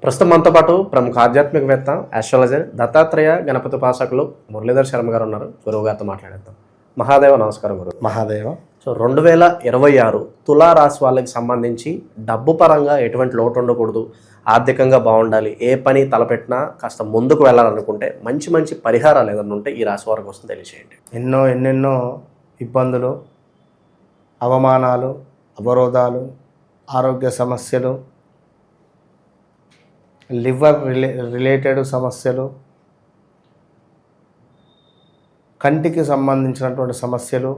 ప్రస్తుతం మనతో పాటు ప్రముఖ ఆధ్యాత్మికవేత్త ఆస్ట్రాలజర్ దత్తాత్రేయ గణపతి ఉపాసకులు మురళీధర్ శర్మ గారు ఉన్నారు. గురువు గారితో మాట్లాడేద్దాం. మహాదేవ నమస్కారం గురువు. మహాదేవ. సో 2026 తులారాశి వాళ్ళకి సంబంధించి డబ్బు పరంగా ఎటువంటి లోటు ఉండకూడదు, ఆర్థికంగా బాగుండాలి, ఏ పని తలపెట్టినా కాస్త ముందుకు వెళ్ళాలనుకుంటే మంచి మంచి పరిహారాలు ఏదైనా ఉంటే ఈ రాశి వారికి వస్తుంది తెలియజేయండి. ఎన్నెన్నో ఇబ్బందులు, అవమానాలు, అవరోధాలు, ఆరోగ్య సమస్యలు, లివర్ రిలేటెడ్ సమస్యలు, కంటికి సంబంధించినటువంటి సమస్యలు,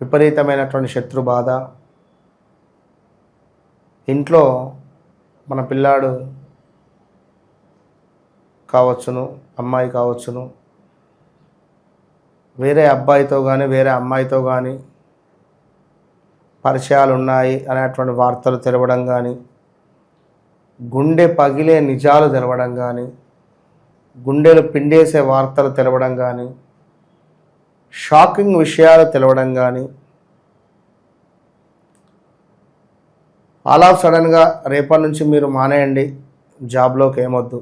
విపరీతమైనటువంటి శత్రు బాధ, ఇంట్లో మన పిల్లాడు కావచ్చును, అమ్మాయి కావచ్చును, వేరే అబ్బాయితో కానీ వేరే అమ్మాయితో కానీ పరిచయాలు ఉన్నాయి అనేటువంటి వార్తలు తెలవడం కానీ, గుండె పగిలే నిజాలు తెలవడం కానీ, గుండెలు పిండేసే వార్తలు తెలవడం కానీ, షాకింగ్ విషయాలు తెలవడం కానీ, ఆల్ ఆఫ్ సడన్గా రేపటి నుంచి మీరు మానేయండి, జాబ్లోకి ఏమొద్దు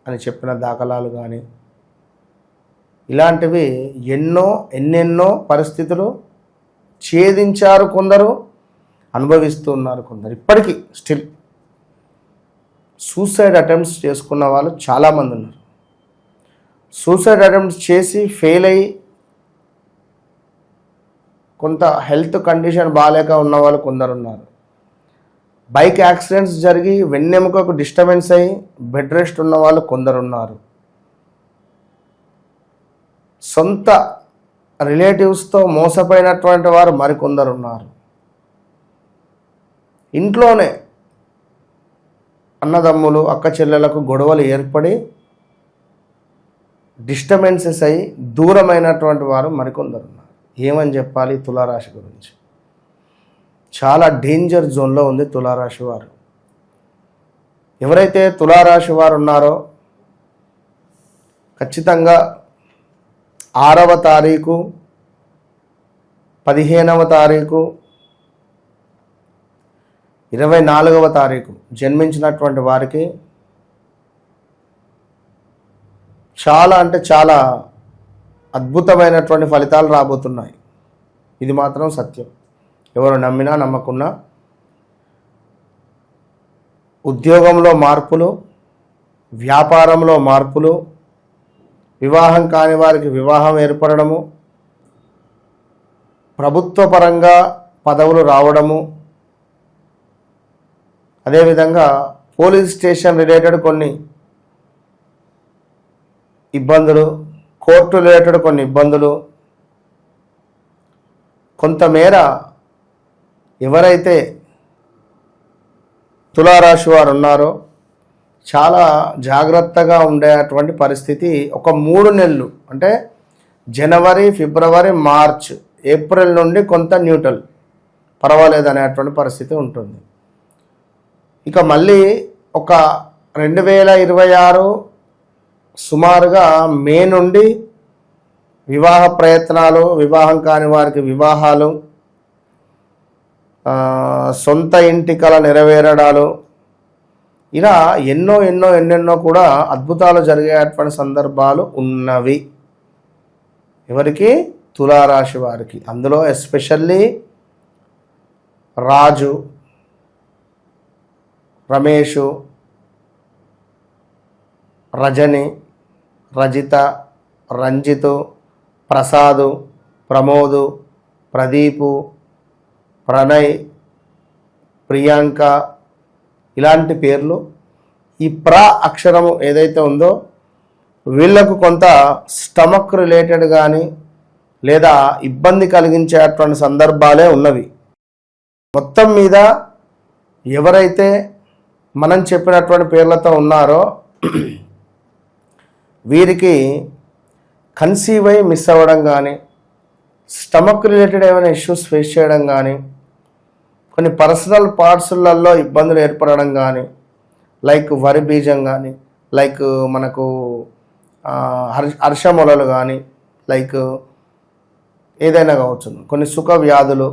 అని చెప్పిన దాఖలాలు కానీ, ఇలాంటివి ఎన్నెన్నో పరిస్థితులు ఛేదించారు కొందరు, అనుభవిస్తున్నారు కొందరు. ఇప్పటికీ స్టిల్ సూసైడ్ అటెంప్ట్స్ చేసుకున్న వాళ్ళు చాలామంది ఉన్నారు. సూసైడ్ అటెంప్ట్స్ చేసి ఫెయిల్ అయ్యి కొంత హెల్త్ కండిషన్ బాగాలేక ఉన్న వాళ్ళు కొందరు ఉన్నారు. బైక్ యాక్సిడెంట్స్ జరిగి వెన్నెముకకు డిస్టర్బెన్స్ అయ్యి బెడ్ రెస్ట్ ఉన్న వాళ్ళు కొందరు ఉన్నారు. సొంత రిలేటివ్స్తో మోసపోయినటువంటి వారు మరికొందరు ఉన్నారు. ఇంట్లోనే అన్నదమ్ములు అక్క చెల్లెలకు గొడవలు ఏర్పడి డిస్టర్బెన్సెస్ అయ్యి దూరమైనటువంటి వారు మరికొందరు ఉన్నారు. ఏమని చెప్పాలి తులారాశి గురించి? చాలా డేంజర్ జోన్లో ఉంది తులారాశి వారు. ఎవరైతే తులారాశి వారు ఉన్నారో ఖచ్చితంగా 6వ తారీఖు, 15వ తారీఖు, 24వ తారీఖు జన్మించినటువంటి వారికి చాలా అంటే చాలా అద్భుతమైనటువంటి ఫలితాలు రాబోతున్నాయి. ఇది మాత్రం సత్యం. ఎవరు నమ్మినా నమ్మకున్నా ఉద్యోగంలో మార్పులు, వ్యాపారంలో మార్పులు, వివాహం కాని వారికి వివాహం ఏర్పడము, ప్రభుత్వ పరంగా పదవులు రావడము, అదేవిధంగా పోలీస్ స్టేషన్ రిలేటెడ్ కొన్ని ఇబ్బందులు, కోర్టు రిలేటెడ్ కొన్ని ఇబ్బందులు, కొంతమేర ఎవరైతే తులారాశి వారు ఉన్నారో చాలా జాగ్రత్తగా ఉండేటువంటి పరిస్థితి ఒక 3 నెలలు, అంటే జనవరి, ఫిబ్రవరి, మార్చ్, ఏప్రిల్ నుండి కొంత న్యూట్రల్, పర్వాలేదు అనేటువంటి పరిస్థితి ఉంటుంది. ఇక మళ్ళీ ఒక 2026 సుమారుగా మే నుండి వివాహ ప్రయత్నాలు, వివాహం కాని వారికి వివాహాలు, సొంత ఇంటి కల నెరవేరడాలు, ఇలా ఎన్నెన్నో కూడా అద్భుతాలు జరిగేటువంటి సందర్భాలు ఉన్నవి. ఎవరికి? తులారాశి వారికి. అందులో ఎస్పెషల్లీ రాజు, రమేషు, రజని, రజిత, రంజితు, ప్రసాదు, ప్రమోదు, ప్రదీపు, ప్రణయ్, ప్రియాంక, ఇలాంటి పేర్లు, ఈ అక్షరము ఏదైతే ఉందో వీళ్లకు కొంత స్టమక్ రిలేటెడ్ కానీ లేదా ఇబ్బంది కలిగించేటువంటి సందర్భాలే ఉన్నవి. మొత్తం మీద ఎవరైతే మనం చెప్పినటువంటి పేర్లతో ఉన్నారో వీరికి కన్సీవ్ అయి మిస్ అవ్వడం కానీ, స్టమక్ రిలేటెడ్ ఏమైనా ఇష్యూస్ ఫేస్ చేయడం కానీ, కొన్ని పర్సనల్ పార్ట్స్లలో ఇబ్బందులు ఏర్పడడం కానీ, లైక్ వరి బీజం కానీ, లైక్ మనకు హర్షమొలలు కానీ, లైక్ ఏదైనా కావచ్చు, కొన్ని సుఖ వ్యాధులు,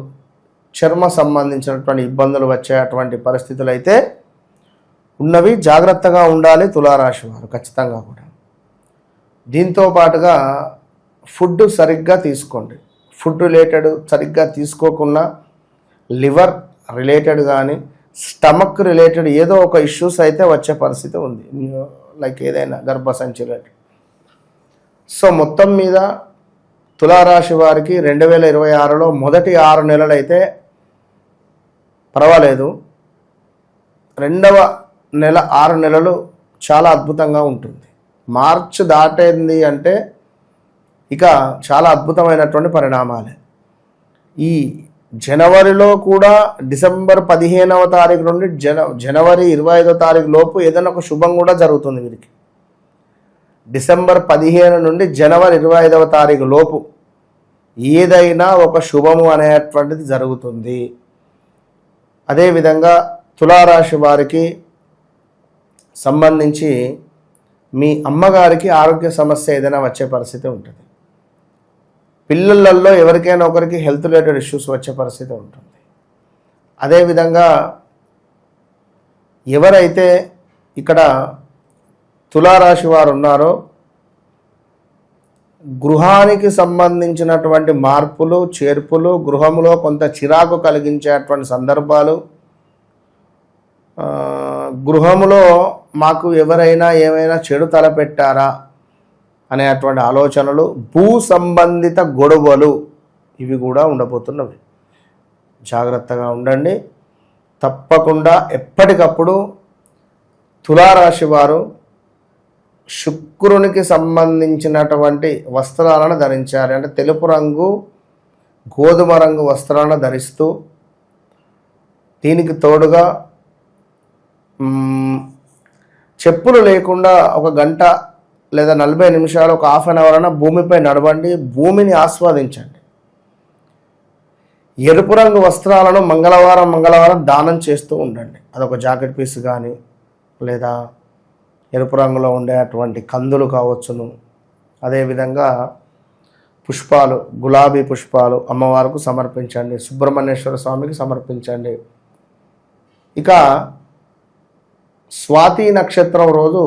చర్మ సంబంధించినటువంటి ఇబ్బందులు వచ్చేటువంటి పరిస్థితులు అయితే ఉన్నవి జాగ్రత్తగా ఉండాలి తులారాశి వారు ఖచ్చితంగా కూడా. దీంతో పాటుగా ఫుడ్ సరిగ్గా తీసుకోండి. ఫుడ్ రిలేటెడ్ సరిగ్గా తీసుకోకుండా లివర్ రిలేటెడ్ కానీ స్టమక్ రిలేటెడ్ ఏదో ఒక ఇష్యూస్ అయితే వచ్చే పరిస్థితి ఉంది, లైక్ ఏదైనా గర్భసంచి రిలేటెడ్. సో మొత్తం మీద తులారాశి వారికి 2026లో మొదటి 6 నెలలు అయితే పర్వాలేదు, రెండవ నెల 6 నెలలు చాలా అద్భుతంగా ఉంటుంది. మార్చ్ దాటేంది అంటే ఇక చాలా అద్భుతమైనటువంటి పరిణామాలే. ఈ జనవరిలో కూడా డిసెంబర్ 15వ తారీఖు నుండి జనవరి 25వ తారీఖు లోపు ఏదైనా ఒక శుభం కూడా జరుగుతుంది వీరికి. డిసెంబర్ 15 నుండి జనవరి 25వ తారీఖు లోపు ఏదైనా ఒక శుభము అనేటువంటిది జరుగుతుంది. అదేవిధంగా తులారాశి వారికి సంబంధించి మీ అమ్మగారికి ఆరోగ్య సమస్య ఏదైనా వచ్చే పరిస్థితి ఉంటుంది. పిల్లలలో ఎవరికైనా ఒకరికి హెల్త్ రిలేటెడ్ ఇష్యూస్ వచ్చే పరిస్థితి ఉంటుంది. అదేవిధంగా ఎవరైతే ఇక్కడ తులారాశి వారు ఉన్నారో గృహానికి సంబంధించినటువంటి మార్పులు చేర్పులు, గృహంలో కొంత చిరాకు కలిగించేటువంటి సందర్భాలు, గృహంలో మాకు ఎవరైనా ఏమైనా చెడు తలపెట్టారా అనేటువంటి ఆలోచనలు, భూ సంబంధిత గొడవలు ఇవి కూడా ఉండబోతున్నవి. జాగ్రత్తగా ఉండండి. తప్పకుండా ఎప్పటికప్పుడు తులారాశి వారు శుక్రునికి సంబంధించినటువంటి వస్త్రాలను ధరించాలి. అంటే తెలుపు రంగు, గోధుమ రంగు వస్త్రాలను ధరిస్తూ దీనికి తోడుగా చెప్పులు లేకుండా 1 గంట లేదా 40 నిమిషాలు, ఒక హాఫ్ అన్ అవర్ అయినా భూమిపై నడవండి, భూమిని ఆస్వాదించండి. ఎరుపు రంగు వస్త్రాలను మంగళవారం దానం చేస్తూ ఉండండి. అదొక జాకెట్ పీస్ కానీ లేదా ఎరుపు రంగులో ఉండేటువంటి కందులు కావచ్చును. అదేవిధంగా పుష్పాలు, గులాబీ పుష్పాలు అమ్మవారికి సమర్పించండి, సుబ్రహ్మణ్యేశ్వర స్వామికి సమర్పించండి. ఇక స్వాతి నక్షత్రం రోజు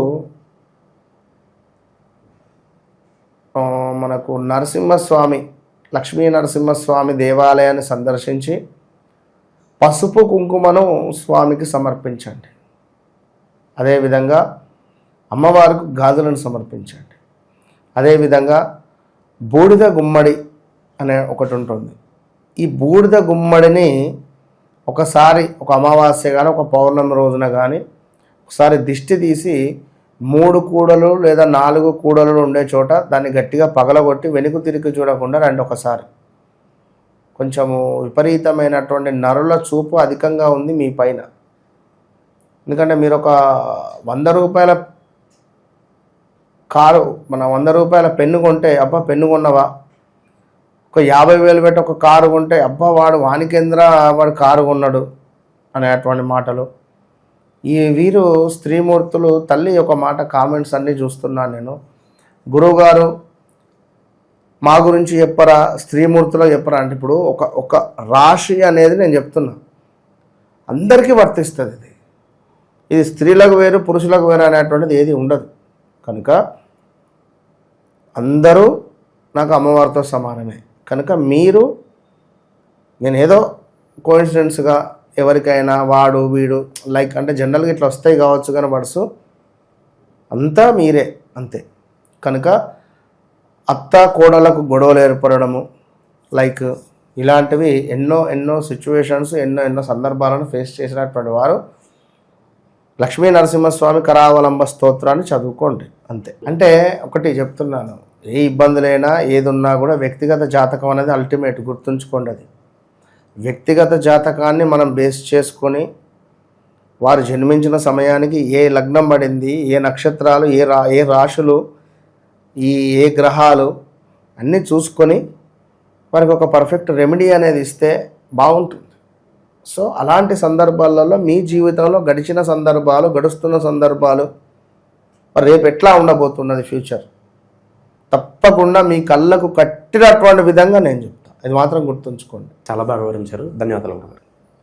మనకు నరసింహస్వామి, లక్ష్మీ నరసింహస్వామి దేవాలయాన్ని సందర్శించి పసుపు కుంకుమను స్వామికి సమర్పించండి. అదేవిధంగా అమ్మవారికి గాజులను సమర్పించండి. అదేవిధంగా బూడిద గుమ్మడి అనే ఒకటి ఉంటుంది. ఈ బూడిద గుమ్మడిని ఒకసారి ఒక అమావాస్య కానీ ఒక పౌర్ణమి రోజున కానీ ఒకసారి దిష్టి తీసి 3 కూడలు లేదా 4 కూడలు ఉండే చోట దాన్ని గట్టిగా పగలగొట్టి వెనుక తిరిగి చూడకుండా రండి. ఒకసారి కొంచెము విపరీతమైనటువంటి నరుల చూపు అధికంగా ఉంది మీ పైన. ఎందుకంటే మీరు ఒక 100 రూపాయల కారు, మన 100 రూపాయల పెన్ను కొంటే అబ్బా పెన్ను కొన్నవా, ఒక 50,000 పెట్టి ఒక కారు కొంటే అబ్బా వానికేంద్ర వాడు కారు కొన్నాడు అనేటువంటి మాటలు. ఈ వీరు స్త్రీమూర్తులు తల్లి ఒక మాట కామెంట్స్ అన్నీ చూస్తున్నాను నేను. గురువుగారు మా గురించి చెప్పరా, స్త్రీమూర్తులకు చెప్పరా అంటే ఇప్పుడు ఒక రాశి అనేది నేను చెప్తున్నా, అందరికీ వర్తిస్తుంది. ఇది స్త్రీలకు వేరు పురుషులకు వేరు అనేటువంటిది ఏది ఉండదు. కనుక అందరూ నాకు అమ్మవారితో సమానమే. కనుక మీరు, నేను ఏదో కోఇన్సిడెన్స్గా ఎవరికైనా వాడు వీడు లైక్ అంటే జనరల్గా ఇట్లా వస్తాయి కావచ్చు కానీ వర్డ్స్ అంతా మీరే అంతే. కనుక అత్త కోడలకు గొడవలు ఏర్పడము లైక్ ఇలాంటివి ఎన్నో సిచ్యువేషన్స్ ఎన్నో సందర్భాలను ఫేస్ చేసినటువంటి వారు లక్ష్మీ నరసింహస్వామి కరావలంబ స్తోత్రాన్ని చదువుకోండి అంతే. అంటే ఒకటి చెప్తున్నాను, ఏ ఇబ్బందులైనా ఏది ఉన్నా కూడా వ్యక్తిగత జాతకం అనేది అల్టిమేట్, గుర్తుంచుకోండి. అది వ్యక్తిగత జాతకాన్ని మనం బేస్ చేసుకొని వారు జన్మించిన సమయానికి ఏ లగ్నం పడింది, ఏ నక్షత్రాలు, ఏ రాశులు, ఏ గ్రహాలు అన్నీ చూసుకొని వారికి ఒక పర్ఫెక్ట్ రెమెడీ అనేది ఇస్తే బాగుంటుంది. సో అలాంటి సందర్భాలలో మీ జీవితంలో గడిచిన సందర్భాలు, గడుస్తున్న సందర్భాలు, రేపు ఎట్లా ఉండబోతున్నది ఫ్యూచర్ తప్పకుండా మీ కళ్ళకు కట్టినటువంటి విధంగా నేను చెప్తాను. ఇది మాత్రం గుర్తుంచుకోండి. చాలా బాగా వివరించారు. ధన్యవాదాలు.